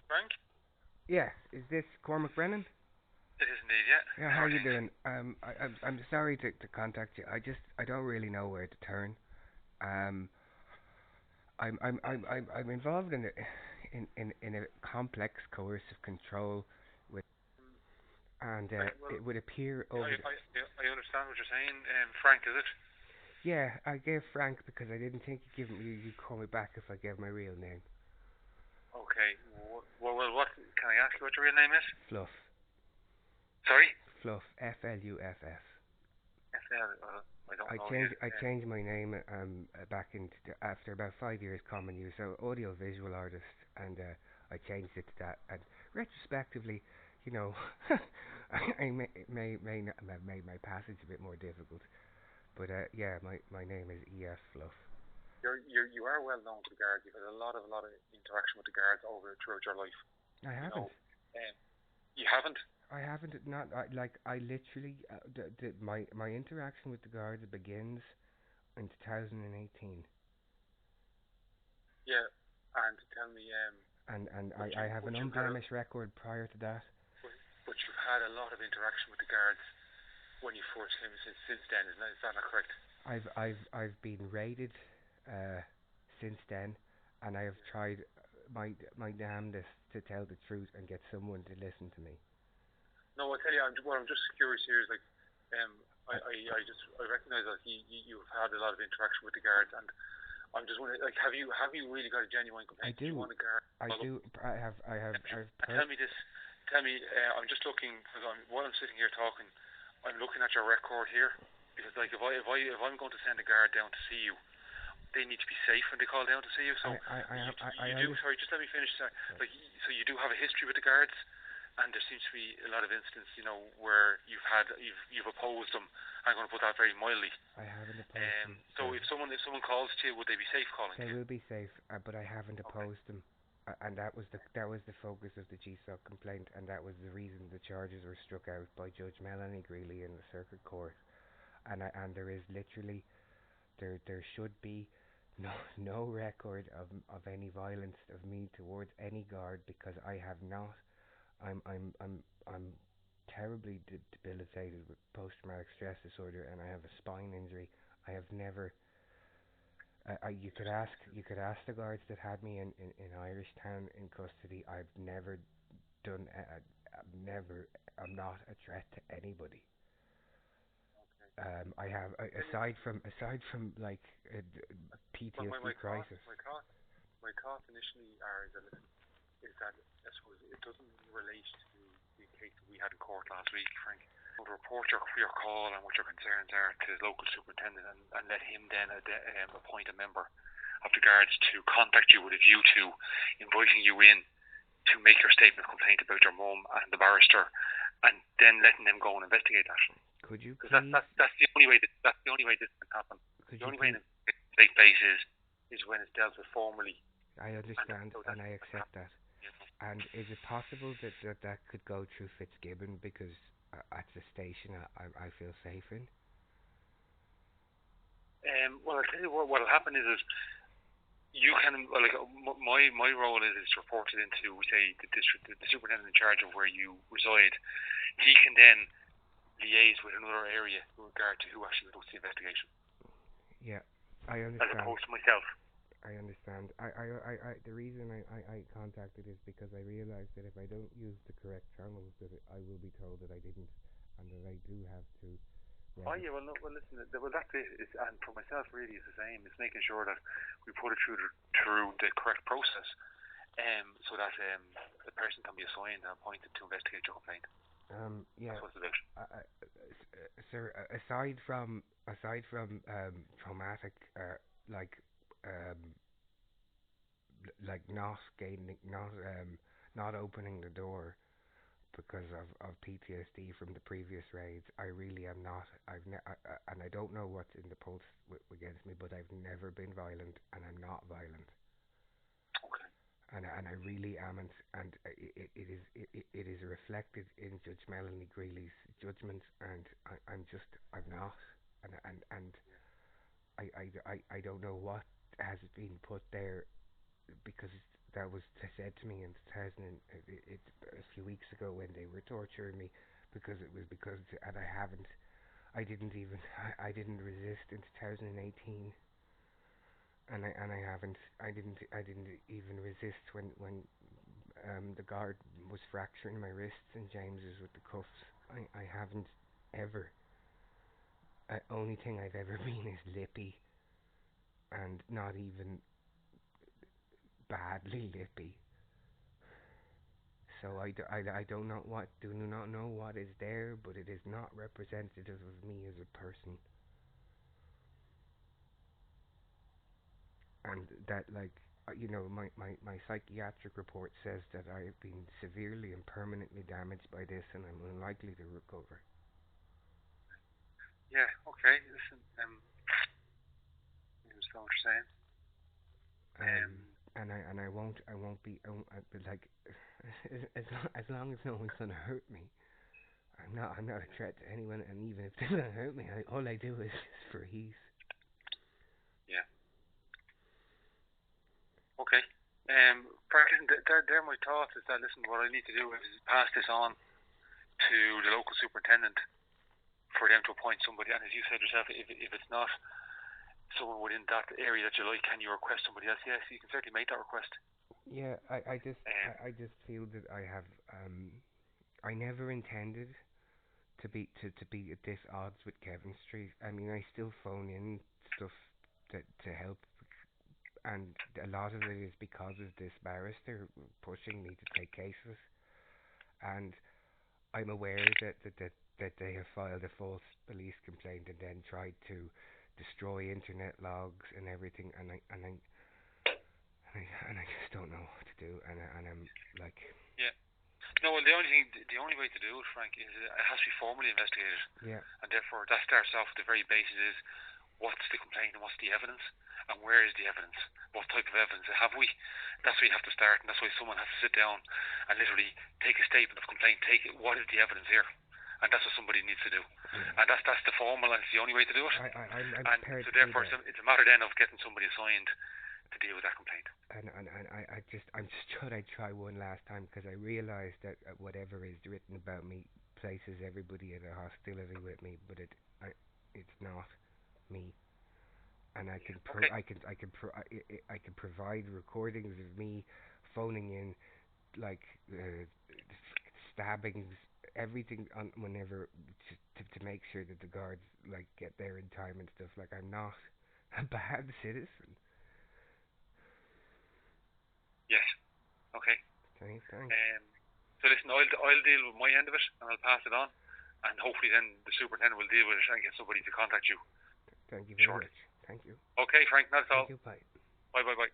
Frank? Yeah, is this Cormac Brennan? It is indeed, yeah. Yeah, how How are are you things? doing? I'm sorry to contact you. I don't really know where to turn. Um, I'm involved in a complex coercive control with, and Right, well, it would appear I, over the. I, I understand what you're saying. Frank, is it? Yeah, I gave Frank because I didn't think you'd call me back if I gave my real name. Okay. What? Can I ask you what your real name is? Fluff, Sorry? Fluff, Fluff. FL, I don't know you. I changed my name back in after about 5 years common use, so audio visual artist, and I changed it to that. And retrospectively, you know, I may not have made my passage a bit more difficult, but yeah, my name is EF Fluff. You are well known to the guards. You've had a lot of interaction with the guards over throughout your life. I You haven't. know, um, you haven't. I haven't not I literally my interaction with the guards begins in 2018. Yeah. And tell me, And but I have an you've had unblemished record prior to that. but, but you've had a lot of interaction with the guards when you first came since then. Is that not correct? I've been raided uh, since then, and I have tried my damnedest to tell the truth and get someone to listen to me. No, I tell you, what I'm just curious here is like, um, I I recognise that you've had a lot of interaction with the guards, and I'm just wondering, like, have you really got a genuine I complaint? Do you do want a guard? I Follow? do I've And tell me this, tell me, I'm just looking because while I'm sitting here talking, I'm looking at your record here because like if I'm going to send a guard down to see you, they need to be safe when they call down to see you. So I you do. understand. Sorry, just let me finish. Sorry. Like so, you do have a history with the guards, and there seems to be a lot of instances, where you've opposed them. I'm going to put that very mildly. I haven't opposed them. So if someone calls to you, would they be safe calling They to you? will be safe, but I haven't Okay. opposed them. And that was the focus of the GSOC complaint, and that was the reason the charges were struck out by Judge Melanie Greeley in the Circuit Court. And there is literally there should be no record of any violence of me towards any guard because I have not. I'm terribly debilitated with post-traumatic stress disorder, and I have a spine injury. I have never. You could ask the guards that had me in Irish Town in custody. I've never done. I've never. I'm not a threat to anybody. I have aside from like Well, PTSD crisis. my thoughts initially are is that I suppose it doesn't relate to the case that we had in court last week, Frank. Would report your call and what your concerns are to the local superintendent, and let him then appoint a member of the guards to contact you with a view to inviting you in to make your statement of complaint about your mum and the barrister, and then letting them go and investigate that. Could you Because please? that's the only way this can happen. Could The you only way please? it can take place is when it's dealt with formally, I and understand, so and that's I what accept happens. that. And is it possible that could go through Fitzgibbon because at the station I feel safe in? Well, I'll tell you what'll happen is you can like my role is reported into say the superintendent in charge of where you reside. He can then liaise with another area with regard to who actually conducts the investigation, Yeah, I as understand. opposed to myself. I understand. The reason I contacted is because I realized that if I don't use the correct channels, that I will be told that I didn't, and that I do have to Oh yeah, well, no, well listen, well that's it. And for myself, really, it's the same. It's making sure that we put it through the correct process, so that the person can be assigned and appointed to investigate your complaint. Yeah, That's what it's about. sir. Aside from traumatic, like um, like not gaining, not opening the door because of PTSD from the previous raids. I really am not. And I don't know what's in the pulse against me, but I've never been violent, and I'm not violent. Okay. And I really am, and it is reflected in Judge Melanie Greeley's judgment, and I'm not, and I don't know what has been put there because said to me in 2000 a few weeks ago when they were torturing me because it was because and I didn't resist in 2018 and I didn't even resist when the guard was fracturing my wrists and James's with the cuffs. I haven't ever. Only thing I've ever been is lippy, and not even badly lippy. So I do not know what is there, but it is not representative of me as a person. And that, like, my psychiatric report says that I have been severely and permanently damaged by this, and I'm unlikely to recover. Yeah. Okay. Listen. I understand what you're saying. And I won't be like as long as no one's gonna hurt me. I'm not a threat to anyone, and even if they're gonna hurt me, all I do is for ease. Yeah. Okay. Franklin, they're my thoughts. Is that, listen, what I need to do is pass this on to the local superintendent for them to appoint somebody. And as you said yourself, if it's not someone within that area that you like, can you request somebody else? Yes, you can certainly make that request. Yeah, I just feel that I have I never intended to be at this odds with Kevin Street. I mean, I still phone in stuff to help, and a lot of it is because of this barrister pushing me to take cases, and I'm aware that they have filed a false police complaint and then tried to destroy internet logs and everything, and I just don't know what to do, and I'm like. Yeah. No, well, the only way to do it, Frank, is it has to be formally investigated. Yeah. And therefore, that starts off at the very basis is, what's the complaint and what's the evidence, and where is the evidence? What type of evidence have we? That's where you have to start, and that's why someone has to sit down and literally take a statement of complaint, take it, what is the evidence here? And that's what somebody needs to do. Yeah. And that's the formal, and it's the only way to do it. I'm and prepared so to therefore, do that. it's a matter then of getting somebody assigned to deal with that complaint. And I'm just thought I'd try one last time because I realised that whatever is written about me places everybody in a hostility with me, but it's not me. And I can provide recordings of me phoning in, like stabbings, everything on whenever to make sure that the guards like get there in time and stuff. Like, I'm not a bad citizen. Yes. Okay. Thanks. So listen, I'll deal with my end of it, and I'll pass it on, and hopefully then the superintendent will deal with it and get somebody to contact you. Thank you very much. Thank you. Okay, Frank, that's all. Thank you. Bye. Bye.